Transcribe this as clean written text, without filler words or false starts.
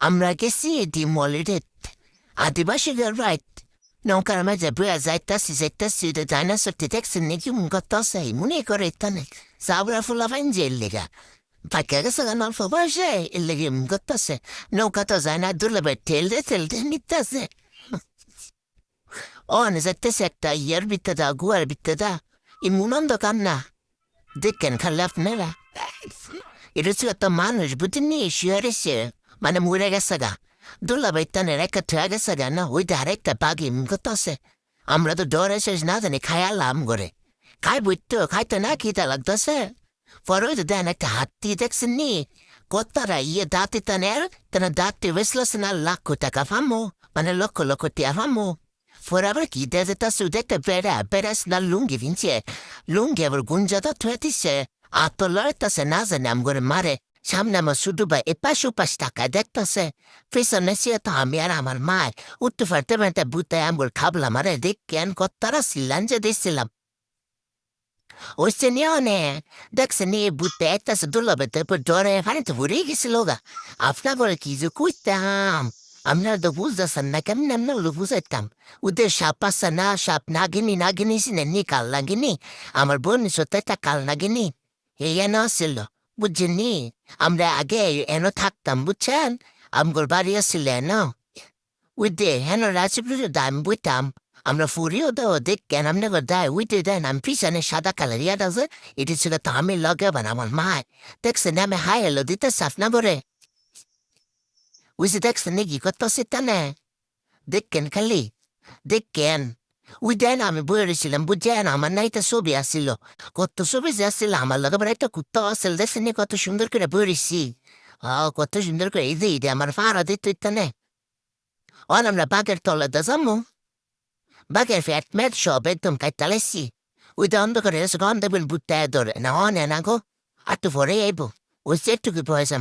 আমরা গেছি ডিমলিডেড আদিবাসীদের রাইট নৌকার মাঝে বয়া যাইতাছি ডাইনোসর দেখছেন নাকি মুখতাছে মনে করে তানে সাবরা ফুলা ফাইন জেল লেগা পাইকা গেছে গান অল্প বয়সে এর লেগে মুখতাছে নৌকা তো যায় না দুর্লভে ঠেলতে নিতেছে যাইতেছে একটা ইয়ার বিত্তে গুয়ার বিত্তে ইমুনন্দ কান্না দেখেন খালি আপনারা এটা হচ্ছে একটা মানুষ বুঝিনি শিয়ারেছে মানে মরে গেছে গা দুলাভাই টানের একটা ট্রাক গেছে গা না ওইটা আরেকটা বাঘি করতেছে আমরা তো ডরে শেষ না জানি খায়ালাম করে খাই বুঝতো খাইতে না খিতা লাগতেছে পরে ওই তো দেন একটা হাতি দেখছেন নি কত্তারা দাঁতি টানের তেনা দাঁতি বেসলছে না লাখ টাকা ফামো মানে লক্ষ টিয়া ফামো পরে আবার কি দেটা সুদে একটা বেড়াস না লুঙ্গি ভিনছে লুঙ্গি আবার গুঞ্জাটা থুয়ে দিচ্ছে আর তো লড়তেছে না জানি আম করে মারে সামনে আমার শুধু বা এপাশ ওপাশ টাকা দেখতেছে পেছনে সে তো আমি আর আমার মায় উঠতে ফারতে পারতে বুতে আমগুলো খাবলাম আরে দেখ কেন কত্তারা ছিলাম যে দিচ্ছিলাম ওইসে নিয়েও নে দেখছে নিয়ে বুতে একটা দুলবে তারপর ডরে ফানি তো ভরে গেছিল গা আপনার বলে কি যে কইতাম আপনারা তো বুঝতেছেন না কেমন আমরা বুঝাইতাম ওদের সাপ আছে না সাপ নাগিনি সিনে কাল নাগিনি আমার বোন সত্যি একটা কাল নাগিনি এই এন ছিল বুঝছেননি আমরা আগে এন থাকতাম বুঝছেন আমগোর বাড়ি আসছিল এন ওই দে হেন রাজপুরের দাম বুঝতাম আমরা ফুরিও দাও দেখ কেন আমনে দায় উইতে দেন আমি পিছনে সাদা কালার ইয়াদ আছে এটি ছিল তো আমি লগে আমার মায় দেখছে নামে হাই এলো দিতে সাফ না বলে উইসে দেখছে নাকি কত সেটানে দেখেন খালি দেখেন ওই দেন আমি বলেছিলাম বুঝছেন আমার নাইটা ছবি আসছিল কত ছবি যে আসছিল আমার লগে আবার একটা কুত্তা আসছিল দেখছেন কত সুন্দর করে বলেছি কত সুন্দর করে এই যে আমার ফাড়া দিত ইত্যানে আমরা বাঘের তলে দা যাবো বাঘের ফ্যাট ম্যাট সব একদম কাইতালেছি ওই তো অন্ধকারে গন্ধ বুঝতে ধরে না গো আর তো পরে আইব ওই সেটুকু পয়সা